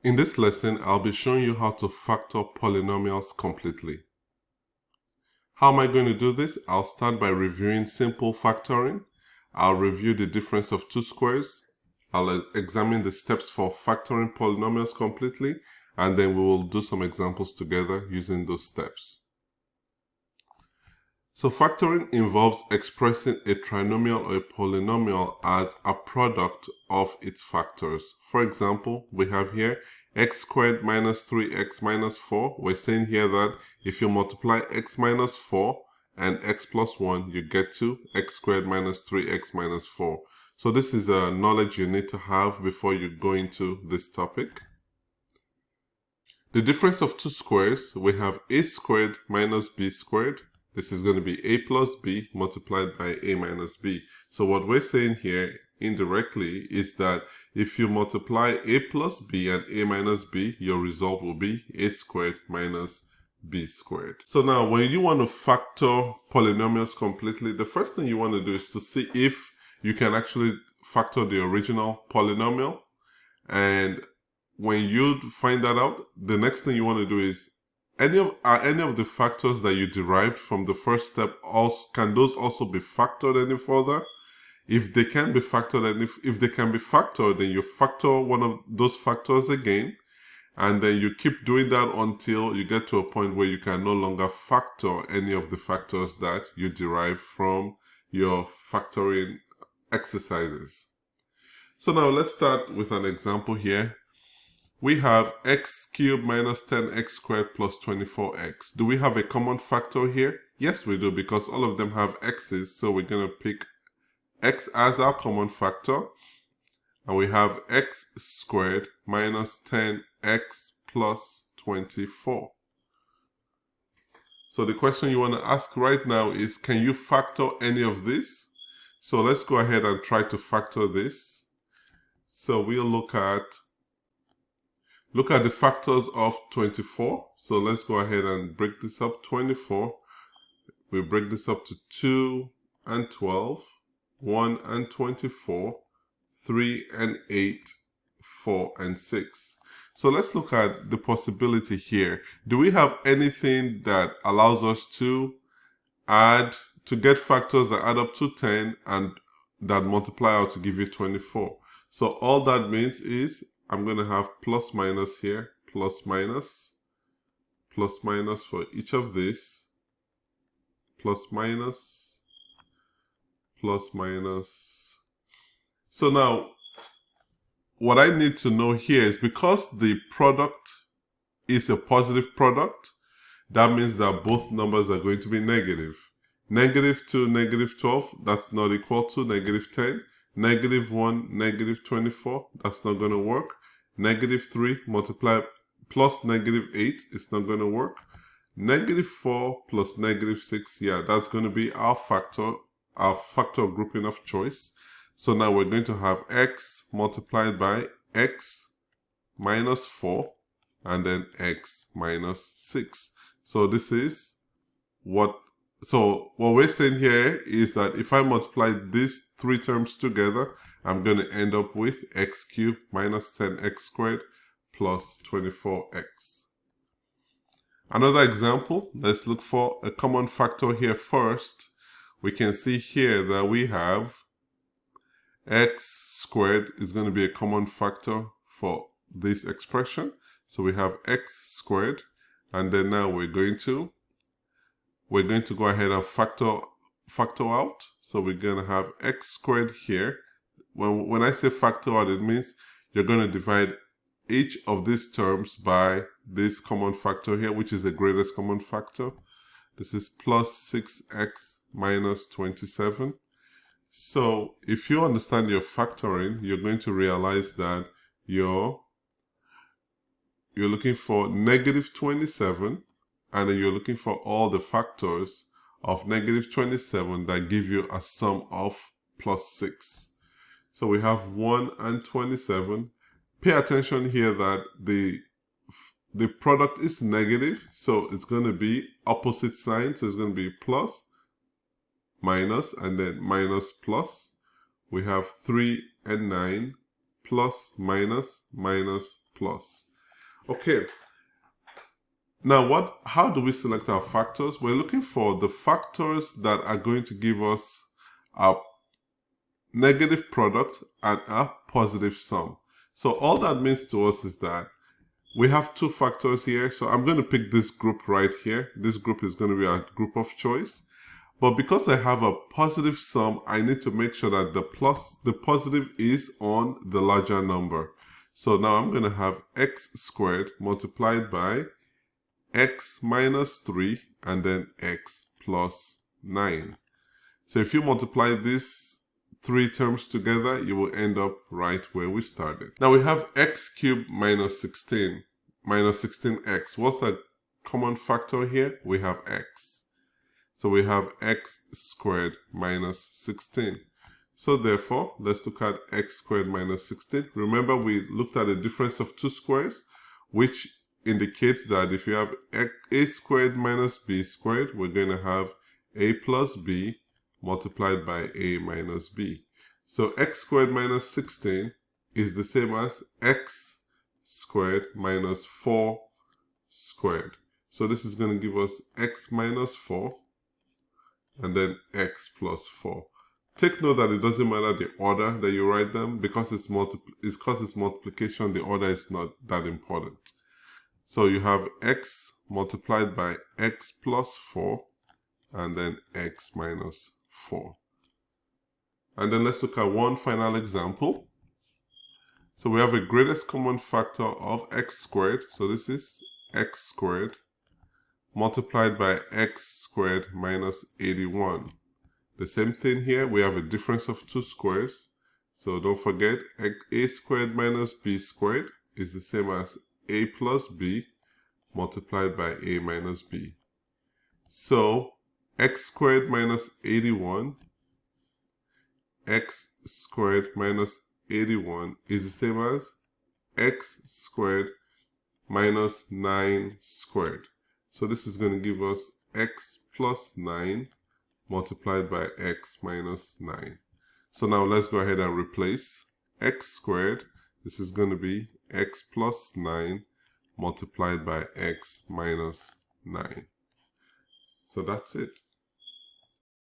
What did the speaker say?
In this lesson, I'll be showing you how to factor polynomials completely. How am I going to do this? I'll start by reviewing simple factoring. I'll review the difference of two squares. I'll examine the steps for factoring polynomials completely, and then we will do some examples together using those steps. So factoring involves expressing a trinomial or a polynomial as a product of its factors. For example, we have here x squared minus 3x minus 4. We're saying here that if you multiply x minus 4 and x plus 1, you get to x squared minus 3x minus 4. So this is a knowledge you need to have before you go into this topic. The difference of two squares, we have a squared minus b squared. This is going to be a plus b multiplied by a minus b. So what we're saying here indirectly is that if you multiply a plus b and a minus b, your result will be a squared minus b squared. So now when you want to factor polynomials completely, the first thing you want to do is to see if you can actually factor the original polynomial. And when you find that out, the next thing you want to do is any of the factors that you derived from the first step, can those also be factored any further? If they can be factored, and if they can be factored, then you factor one of those factors again, and then you keep doing that until you get to a point where you can no longer factor any of the factors that you derive from your factoring exercises. So now let's start with an example here. We have x cubed minus 10x squared plus 24x. Do we have a common factor here? Yes, we do, because all of them have x's. So we're going to pick x as our common factor. And we have x squared minus 10x plus 24. So the question you want to ask right now is, can you factor any of this? So let's go ahead and try to factor this. So we'll look at the factors of 24. So let's go ahead and break this up. 24, we break this up to 2 and 12, 1 and 24, 3 and 8, 4 and 6. So let's look at the possibility here. Do we have anything that allows us to get factors that add up to 10 and that multiply out to give you 24? So all that means is I'm going to have plus minus here, plus minus for each of these, plus minus, plus minus. So now, what I need to know here is, because the product is a positive product, that means that both numbers are going to be negative. Negative 2, negative 12, that's not equal to negative 10. Negative 1, negative 24, that's not going to work. Negative 3 multiplied plus negative 8 is not going to work. Negative 4 plus negative 6, yeah, that's going to be our factor grouping of choice. So now we're going to have x multiplied by x minus 4 and then x minus 6. So this is what we're saying here is that if I multiply these three terms together, I'm going to end up with x cubed minus 10x squared plus 24x. Another example, let's look for a common factor here first. We can see here that we have x squared is going to be a common factor for this expression. So we have x squared, and then now we're going to go ahead and factor out. So we're going to have x squared here. When I say factor out, it means you're going to divide each of these terms by this common factor here, which is the greatest common factor. This is plus 6x minus 27. So if you understand your factoring, you're going to realize that you're looking for negative 27, and then you're looking for all the factors of negative 27 that give you a sum of plus 6. So we have 1 and 27. Pay attention here that the product is negative, so it's going to be opposite sign. So it's going to be plus, minus, and then minus, plus. We have 3 and 9, plus, minus, minus, plus. Okay. Now, how do we select our factors? We're looking for the factors that are going to give us a negative product and a positive sum. So all that means to us is that we have two factors here. So I'm going to pick this group right here. This group is going to be our group of choice. But because I have a positive sum, I need to make sure that the positive is on the larger number. So now I'm going to have x squared multiplied by x minus 3 and then x plus 9. So if you multiply these three terms together, you will end up right where we started. Now we have x cubed minus 16 minus 16x. What's a common factor here? We have x. So we have x squared minus 16. So therefore, let's look at x squared minus 16. Remember, we looked at the difference of two squares, which indicates that if you have a squared minus b squared, we're going to have a plus b multiplied by a minus b. So x squared minus 16 is the same as x squared minus 4 squared. So this is going to give us x minus 4 and then x plus 4. Take note that it doesn't matter the order that you write them, because it's multiplication, the order is not that important. So you have x multiplied by x plus 4 and then x minus 4. And then let's look at one final example. So we have a greatest common factor of x squared. So this is x squared multiplied by x squared minus 81. The same thing here, we have a difference of two squares. So don't forget, a squared minus b squared is the same as a plus b multiplied by a minus b. So x squared minus 81, x squared minus 81 is the same as x squared minus 9 squared. So this is going to give us x plus 9 multiplied by x minus 9. So now let's go ahead and replace x squared. This is going to be x plus 9 multiplied by x minus 9. So that's it.